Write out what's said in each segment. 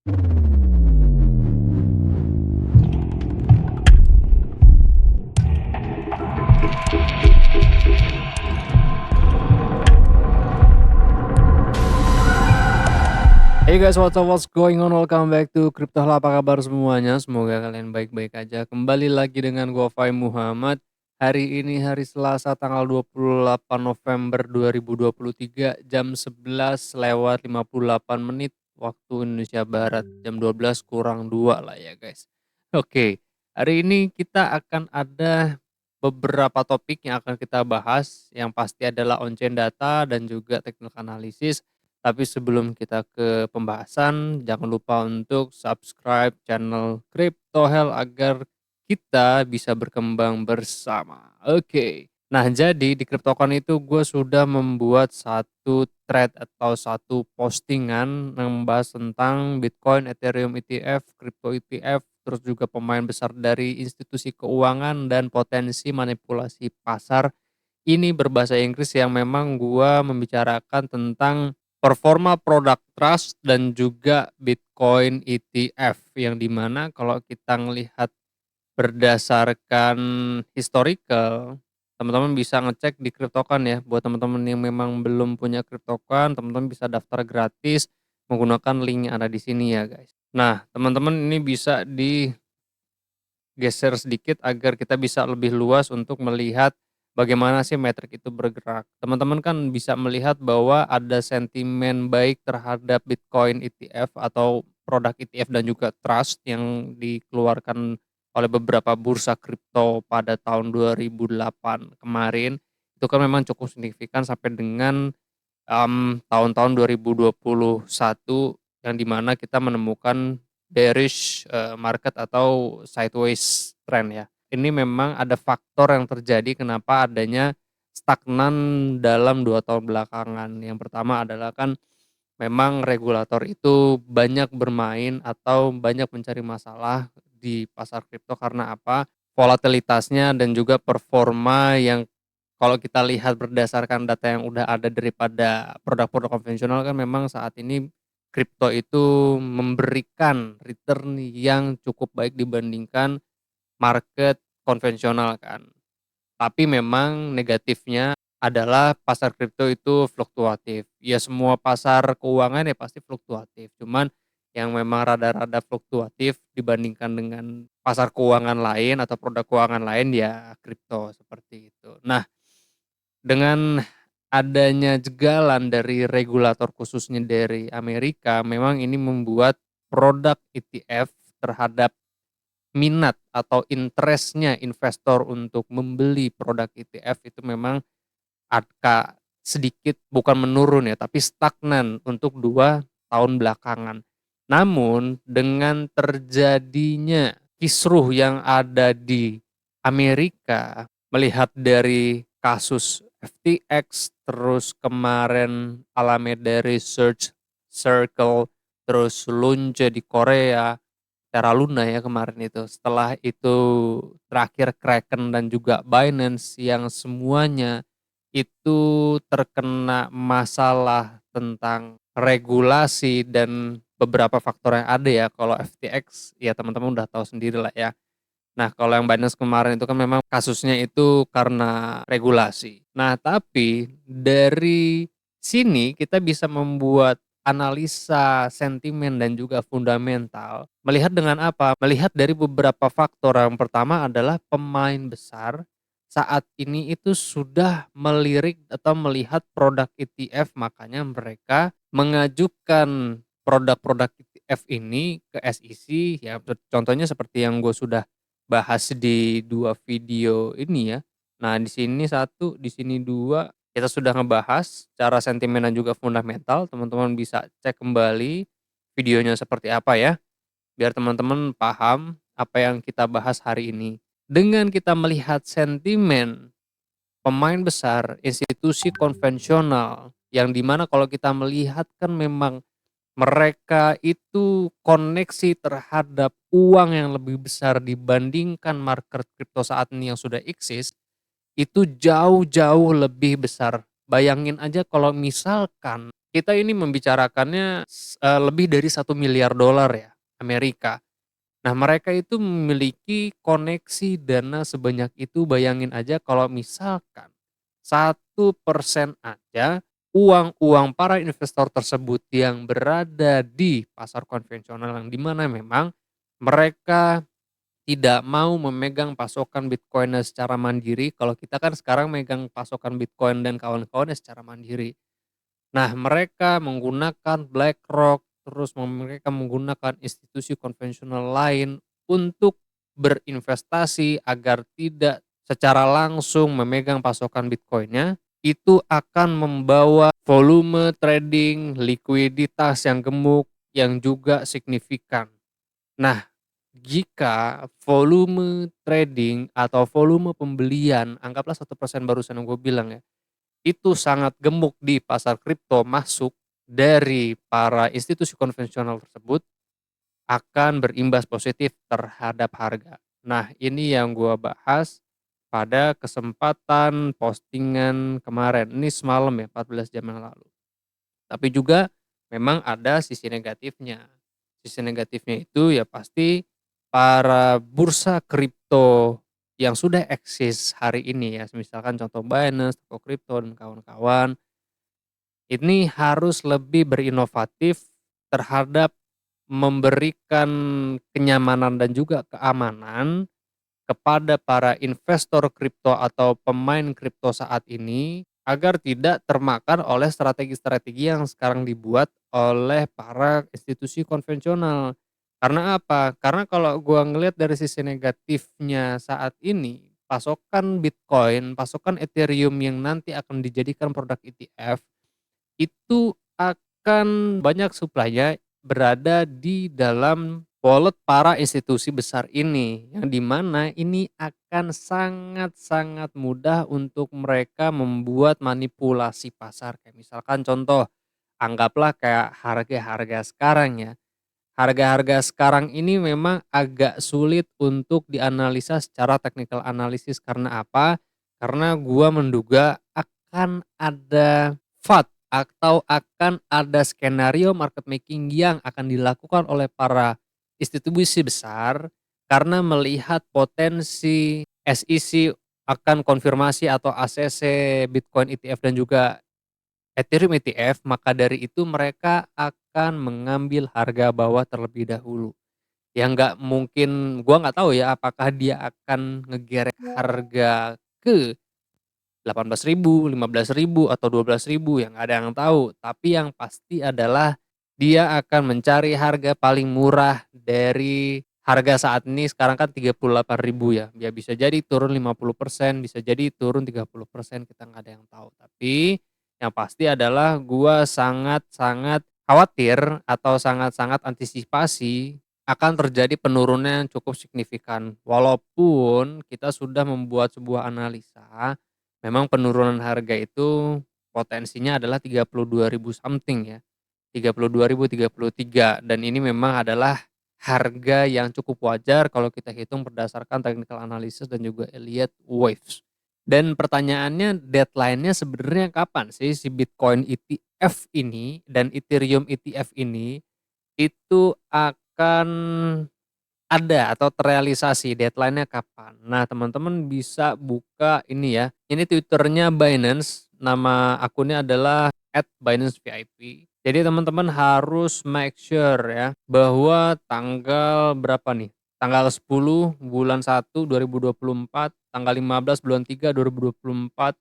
Hey guys, what's going on? Welcome back to Crypto Hall. Apa kabar semuanya? Semoga kalian baik-baik aja. Kembali lagi dengan gua Fai Muhammad. Hari ini hari Selasa tanggal 28 November 2023 jam 11 lewat 58 menit waktu Indonesia Barat. Jam 12 kurang 2 lah ya guys. Oke, hari ini kita akan ada beberapa topik yang akan kita bahas. Yang pasti adalah on-chain data dan juga technical analysis. Tapi sebelum kita ke pembahasan, jangan lupa untuk subscribe channel Crypto Hell agar kita bisa berkembang bersama. Oke. Nah, jadi di CryptoCon itu gue sudah membuat satu thread atau satu postingan yang membahas tentang Bitcoin, Ethereum ETF, Crypto ETF, terus juga pemain besar dari institusi keuangan dan potensi manipulasi pasar. Ini berbahasa Inggris yang memang gua membicarakan tentang performa produk trust dan juga Bitcoin ETF yang dimana kalau kita ngelihat berdasarkan historical, teman-teman bisa ngecek di CryptoCon ya. Buat teman-teman yang memang belum punya CryptoCon, teman-teman bisa daftar gratis menggunakan link yang ada di sini ya guys. Nah, teman-teman ini bisa digeser sedikit agar kita bisa lebih luas untuk melihat bagaimana sih metrik itu bergerak. Teman-teman kan bisa melihat bahwa ada sentimen baik terhadap Bitcoin ETF atau produk ETF dan juga trust yang dikeluarkan oleh beberapa bursa kripto pada tahun 2008 kemarin. Itu kan memang cukup signifikan sampai dengan tahun-tahun 2021 yang dimana kita menemukan bearish market atau sideways trend ya. Ini memang ada faktor yang terjadi kenapa adanya stagnan dalam 2 tahun belakangan. Yang pertama adalah kan memang regulator itu banyak bermain atau banyak mencari masalah di pasar kripto karena apa? Volatilitasnya dan juga performa yang kalau kita lihat berdasarkan data yang udah ada daripada produk-produk konvensional kan memang saat ini kripto itu memberikan return yang cukup baik dibandingkan market konvensional kan. Tapi memang negatifnya adalah pasar kripto itu fluktuatif. Ya semua pasar keuangan ya pasti fluktuatif. Cuman yang memang rada-rada fluktuatif dibandingkan dengan pasar keuangan lain atau produk keuangan lain ya kripto seperti itu. Nah, dengan adanya jegalan dari regulator khususnya dari Amerika, memang ini membuat produk ETF terhadap minat atau interestnya investor untuk membeli produk ETF itu memang agak sedikit bukan menurun ya, tapi stagnan untuk 2 tahun belakangan. Namun dengan terjadinya kisruh yang ada di Amerika, melihat dari kasus FTX, terus kemarin Alameda Research Circle, terus Lunche di Korea, Terra Luna ya kemarin itu. Setelah itu terakhir Kraken dan juga Binance yang semuanya itu terkena masalah tentang regulasi dan beberapa faktor yang ada ya. Kalau FTX ya teman-teman udah tahu sendiri lah ya. Nah, kalau yang Binance kemarin itu kan memang kasusnya itu karena regulasi. Nah, tapi dari sini kita bisa membuat analisa sentimen dan juga fundamental. Melihat dengan apa? Melihat dari beberapa faktor. Yang pertama adalah pemain besar saat ini itu sudah melirik atau melihat produk ETF, makanya mereka mengajukan produk-produk ETF ini ke SEC ya. Contohnya seperti yang gue sudah bahas di 2 video ini ya. Nah, di sini satu, di sini 2 kita sudah ngebahas cara sentimen dan juga fundamental. Teman-teman bisa cek kembali videonya seperti apa ya, biar teman-teman paham apa yang kita bahas hari ini. Dengan kita melihat sentimen pemain besar, institusi konvensional, yang dimana kalau kita melihat kan memang mereka itu koneksi terhadap uang yang lebih besar dibandingkan market kripto saat ini yang sudah eksis, itu jauh-jauh lebih besar. Bayangin aja kalau misalkan kita ini membicarakannya lebih dari $1 miliar ya, Amerika. Nah, mereka itu memiliki koneksi dana sebanyak itu, bayangin aja kalau misalkan 1% aja uang-uang para investor tersebut yang berada di pasar konvensional yang di mana memang mereka tidak mau memegang pasokan Bitcoin-nya secara mandiri. Kalau kita kan sekarang megang pasokan Bitcoin dan kawan-kawannya secara mandiri. Nah, mereka menggunakan BlackRock, terus mereka menggunakan institusi konvensional lain untuk berinvestasi agar tidak secara langsung memegang pasokan Bitcoin-nya, itu akan membawa volume trading, likuiditas yang gemuk, yang juga signifikan. Nah, jika volume trading atau volume pembelian, anggaplah 1% barusan yang gue bilang ya, itu sangat gemuk di pasar kripto masuk dari para institusi konvensional tersebut, akan berimbas positif terhadap harga. Nah, ini yang gua bahas pada kesempatan postingan kemarin, ini semalam ya, 14 jam yang lalu. Tapi juga memang ada sisi negatifnya. Sisi negatifnya itu ya pasti para bursa kripto yang sudah eksis hari ini ya, misalkan contoh Binance, Toko Kripto dan kawan-kawan, ini harus lebih berinovatif terhadap memberikan kenyamanan dan juga keamanan kepada para investor kripto atau pemain kripto saat ini, agar tidak termakan oleh strategi-strategi yang sekarang dibuat oleh para institusi konvensional. Karena apa? Karena kalau gua ngelihat dari sisi negatifnya saat ini, pasokan Bitcoin, pasokan Ethereum yang nanti akan dijadikan produk ETF, itu akan banyak supply-nya berada di dalam wallet para institusi besar ini, yang di mana ini akan sangat-sangat mudah untuk mereka membuat manipulasi pasar. Kayak misalkan contoh, anggaplah kayak harga-harga sekarang ya. Harga-harga sekarang ini memang agak sulit untuk dianalisa secara technical analysis, karena apa? Karena gua menduga akan ada FUD atau akan ada skenario market making yang akan dilakukan oleh para institusi besar karena melihat potensi SEC akan konfirmasi atau ACC Bitcoin ETF dan juga Ethereum ETF, maka dari itu mereka akan mengambil harga bawah terlebih dahulu. Yang nggak mungkin, gua nggak tahu ya apakah dia akan ngegerek harga ke 18.000, 15.000 atau 12.000, yang nggak ada yang tahu. Tapi yang pasti adalah dia akan mencari harga paling murah dari harga saat ini. Sekarang kan 38.000 ya. Ya bisa jadi turun 50%, bisa jadi turun 30%, kita nggak ada yang tahu. Tapi yang pasti adalah gua sangat-sangat khawatir atau sangat-sangat antisipasi akan terjadi penurunan yang cukup signifikan. Walaupun kita sudah membuat sebuah analisa, memang penurunan harga itu potensinya adalah 32.000 something ya, 32.000, 33, dan ini memang adalah harga yang cukup wajar kalau kita hitung berdasarkan technical analysis dan juga Elliott Waves. Dan pertanyaannya, deadline-nya sebenarnya kapan sih si Bitcoin ETF ini dan Ethereum ETF ini itu akan ada atau terrealisasi, deadline-nya kapan? Nah, teman-teman bisa buka ini ya, ini Twitter-nya Binance, nama akunnya adalah @BinanceVIP. Jadi teman-teman harus make sure ya, bahwa tanggal berapa nih, tanggal 10 bulan 1 2024, tanggal 15 bulan 3 2024.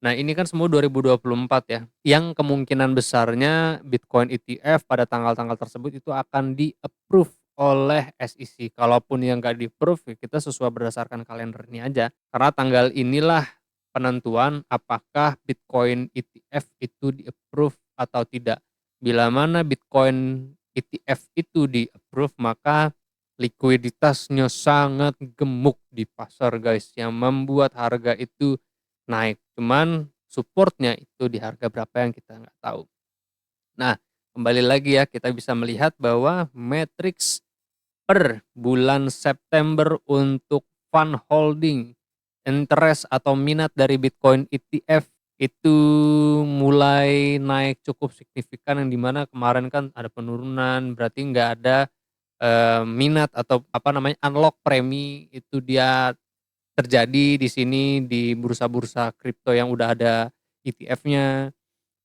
Nah, ini kan semua 2024 ya, yang kemungkinan besarnya Bitcoin ETF pada tanggal-tanggal tersebut itu akan di-approve oleh SEC. Kalaupun yang nggak di-approve, ya kita sesuai berdasarkan kalender ini aja. Karena tanggal inilah penentuan apakah Bitcoin ETF itu di-approve atau tidak. Bila mana Bitcoin ETF itu di-approve, maka likuiditasnya sangat gemuk di pasar guys, yang membuat harga itu naik. Cuman supportnya itu di harga berapa yang kita nggak tahu. Nah, kembali lagi ya, kita bisa melihat bahwa matriks per bulan September untuk fund holding interest atau minat dari Bitcoin ETF itu mulai naik cukup signifikan yang di mana kemarin kan ada penurunan, berarti nggak ada, minat atau apa namanya, unlock premi itu dia terjadi di sini di bursa-bursa kripto yang udah ada ETF-nya,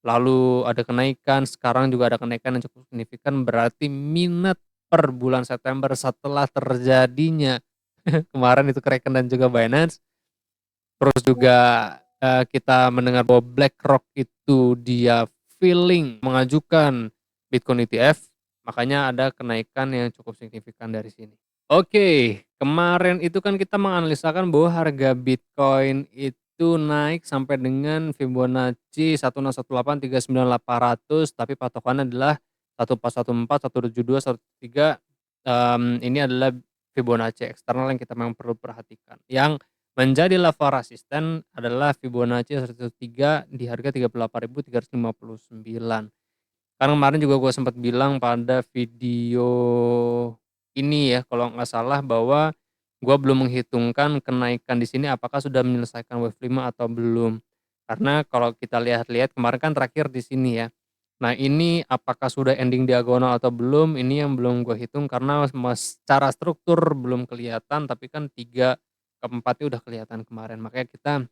lalu ada kenaikan, sekarang juga ada kenaikan yang cukup signifikan, berarti minat per bulan September setelah terjadinya kemarin itu Kraken dan juga Binance, terus juga, kita mendengar bahwa BlackRock itu dia mengajukan Bitcoin ETF, makanya ada kenaikan yang cukup signifikan dari sini. Oke, kemarin itu kan kita menganalisakan bahwa harga Bitcoin itu naik sampai dengan Fibonacci 101839.800 tapi patokannya adalah 1414, 172, 173, ini adalah Fibonacci eksternal yang kita memang perlu perhatikan. Yang menjadi level resisten adalah Fibonacci 113 di harga 38.359. Karena kemarin juga gue sempat bilang pada video ini ya, kalau nggak salah bahwa gue belum menghitungkan kenaikan di sini apakah sudah menyelesaikan wave 5 atau belum. Karena kalau kita lihat-lihat kemarin kan terakhir di sini ya. Nah ini apakah sudah ending diagonal atau belum, ini yang belum gue hitung karena secara struktur belum kelihatan, tapi kan 3 ke 4-nya udah kelihatan kemarin. Makanya kita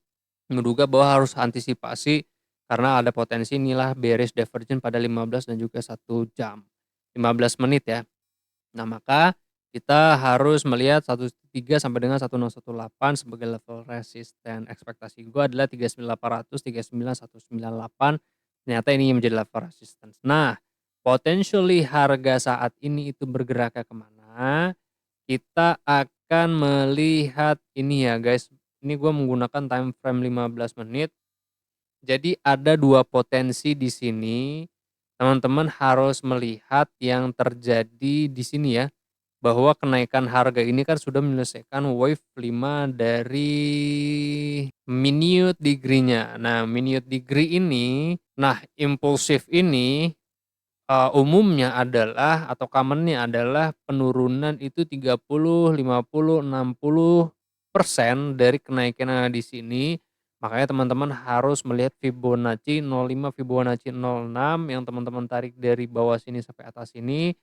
menduga bahwa harus antisipasi karena ada potensi inilah bearish divergence pada 15 dan juga 1 jam, 15 menit ya. Nah, maka kita harus melihat 13 sampai dengan 1018 sebagai level resisten. Ekspektasi gue adalah 39.800, 39.198. Ternyata ini yang menjadi level resistance. Nah, potentially harga saat ini itu bergeraknya kemana? Kita akan melihat ini ya guys. Ini gue menggunakan time frame 15 menit. Jadi ada 2 potensi di sini. Teman-teman harus melihat yang terjadi di sini ya, bahwa kenaikan harga ini kan sudah menyelesaikan wave 5 dari minute degree-nya. Nah, minute degree ini, impulsif ini, umumnya adalah atau common-nya adalah penurunan itu 30, 50, 60% dari kenaikan yang ada di sini. Makanya teman-teman harus melihat Fibonacci 05, Fibonacci 06 yang teman-teman tarik dari bawah sini sampai atas sini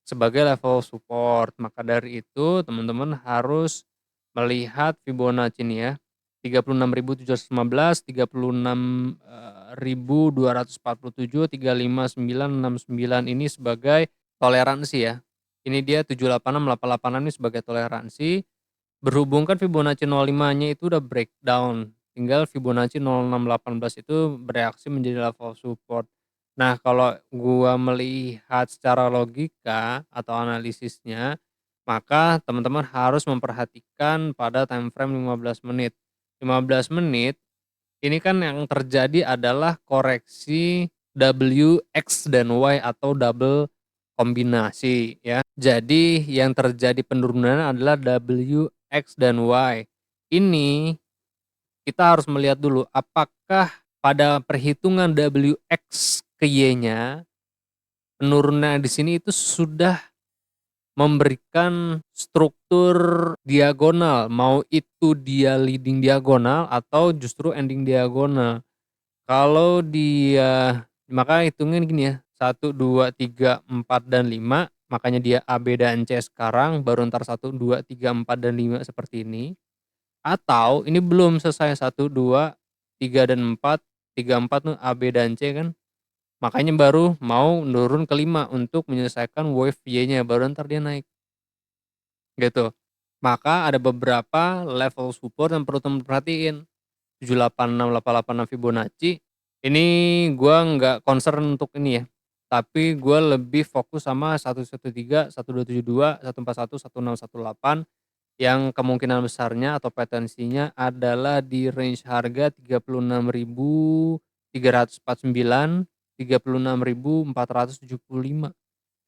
sebagai level support. Maka dari itu teman-teman harus melihat Fibonacci ini ya, 36.715, 36.247, 35969 ini sebagai toleransi ya. Ini dia 786, 886 ini sebagai toleransi. Berhubung kan Fibonacci 05-nya itu udah breakdown, tinggal Fibonacci 0618 itu bereaksi menjadi level support. Nah, kalau gua melihat secara logika atau analisisnya, maka teman-teman harus memperhatikan pada time frame 15 menit. 15 menit ini kan yang terjadi adalah koreksi W, X, dan Y atau double kombinasi ya. Jadi yang terjadi penurunan adalah W, X, dan Y. Ini kita harus melihat dulu apakah pada perhitungan W, X ke Y-nya penurunan di sini itu sudah memberikan struktur diagonal, mau itu dia leading diagonal atau justru ending diagonal. Kalau dia maka hitungin gini ya, 1, 2, 3, 4, dan 5 makanya dia A, B, dan C sekarang baru ntar 1, 2, 3, 4, dan 5 seperti ini. Atau ini belum selesai 1, 2, 3, dan 4, 3, 4 tuh A, B, dan C kan. Makanya baru mau nurun ke 5 untuk menyelesaikan wave Y-nya baru ntar dia naik. Gitu. Maka ada beberapa level support yang perlu teman perhatiin. 786, 886 Fibonacci. Ini gua nggak concern untuk ini ya. Tapi gua lebih fokus sama 113, 1272, 141, 1618 yang kemungkinan besarnya atau potensinya adalah di range harga 36.349, 36.475.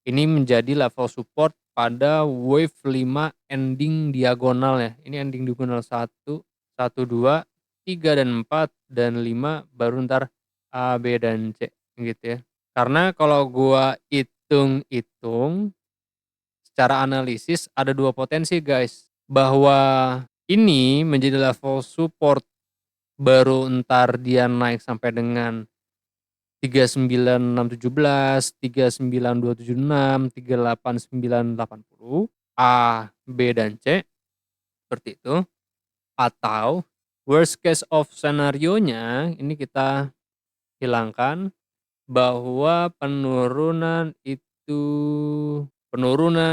Ini menjadi level support pada wave 5 ending diagonal ya. Ini ending diagonal 1, 1, 2, 3, dan 4, dan 5 baru ntar A, B, dan C gitu ya. Karena kalau gua hitung-hitung secara analisis ada 2 potensi guys. Bahwa ini menjadi level support baru entar dia naik sampai dengan 39.617, 39.276, 38.980, A, B, dan C, seperti itu. Atau worst case of scenario-nya ini kita hilangkan bahwa penurunan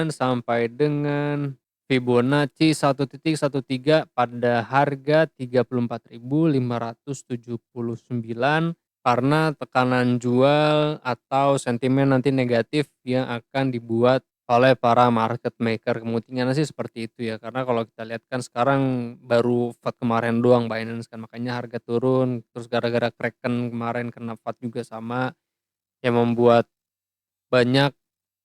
sampai dengan Fibonacci 1.13 pada harga 34.579 karena tekanan jual atau sentimen nanti negatif yang akan dibuat oleh para market maker. Kemungkinannya sih seperti itu ya, karena kalau kita lihat kan sekarang baru FUD kemarin doang Binance kan, makanya harga turun, terus gara-gara Kraken kemarin kena FUD juga sama, yang membuat banyak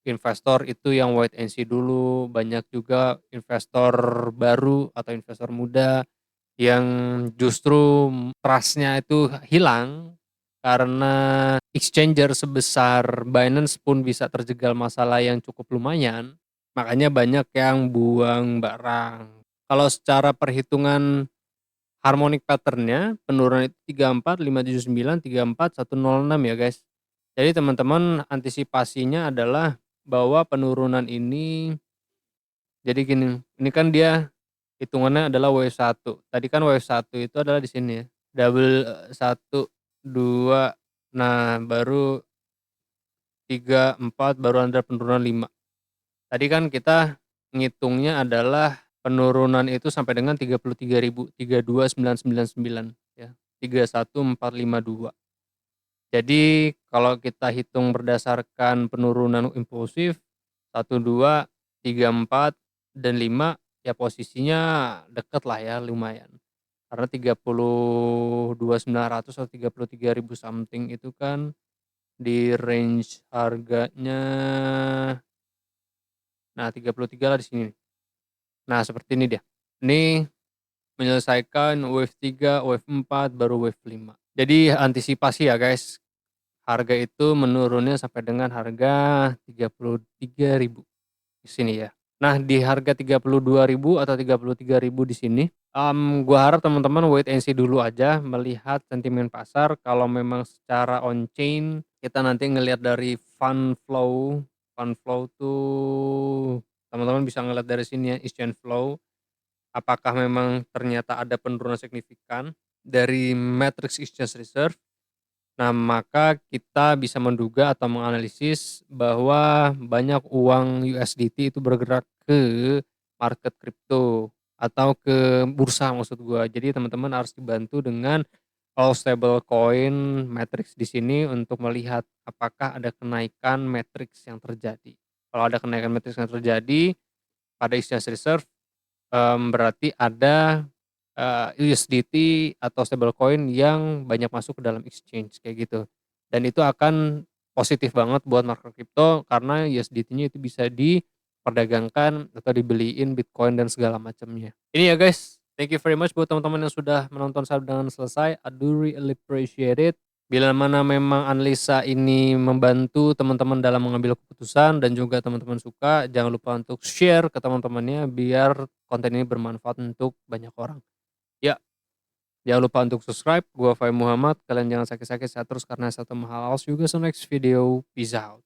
investor itu yang wait and see dulu, banyak juga investor baru atau investor muda yang justru trust-nya itu hilang karena exchanger sebesar Binance pun bisa terjegal masalah yang cukup lumayan, makanya banyak yang buang barang. Kalau secara perhitungan harmonic pattern-nya penurunan itu 34, 579, 34, 106 ya guys. Jadi teman-teman antisipasinya adalah bahwa penurunan ini, jadi gini, ini kan dia hitungannya adalah W1. Tadi kan W1 itu adalah di sini ya. Double 1, 2, nah baru 3, 4, baru ada penurunan 5. Tadi kan kita ngitungnya adalah penurunan itu sampai dengan 33.000, 32.999 ya. 31.452. Jadi kalau kita hitung berdasarkan penurunan impulsif 1, 2, 3, 4, dan 5 ya posisinya deket lah ya lumayan. Karena 32.900 atau 33.000 something itu kan di range harganya, nah 33 lah di sini. Nah seperti ini dia. Ini menyelesaikan wave 3, wave 4, baru wave 5. Jadi antisipasi ya guys. Harga itu menurunnya sampai dengan harga 33.000 di sini ya. Nah, di harga 32.000 atau 33.000 di sini, gua harap teman-teman wait and see dulu aja melihat sentimen pasar. Kalau memang secara on chain kita nanti ngelihat dari fund flow tuh teman-teman bisa ngelihat dari sini ya, exchange flow. Apakah memang ternyata ada penurunan signifikan dari matrix exchange reserve. Nah, maka kita bisa menduga atau menganalisis bahwa banyak uang USDT itu bergerak ke market kripto atau ke bursa maksud gua. Jadi teman-teman harus dibantu dengan all stable coin matrix di sini untuk melihat apakah ada kenaikan matrix yang terjadi. Kalau ada kenaikan matrix yang terjadi pada exchange reserve, berarti ada USDT atau stablecoin yang banyak masuk ke dalam exchange kayak gitu. Dan itu akan positif banget buat market crypto karena USDT-nya itu bisa diperdagangkan atau dibeliin Bitcoin dan segala macamnya. Ini ya guys, thank you very much buat teman-teman yang sudah menonton sampai dengan selesai. I do really appreciate it. Bila mana memang analisa ini membantu teman-teman dalam mengambil keputusan dan juga teman-teman suka, jangan lupa untuk share ke teman-temannya biar konten ini bermanfaat untuk banyak orang. Ya, jangan lupa untuk subscribe. Gua Fahim Muhammad. Kalian jangan sakit-sakit sehat terus karena satu mahal. I'll see you guys on next video. Peace out.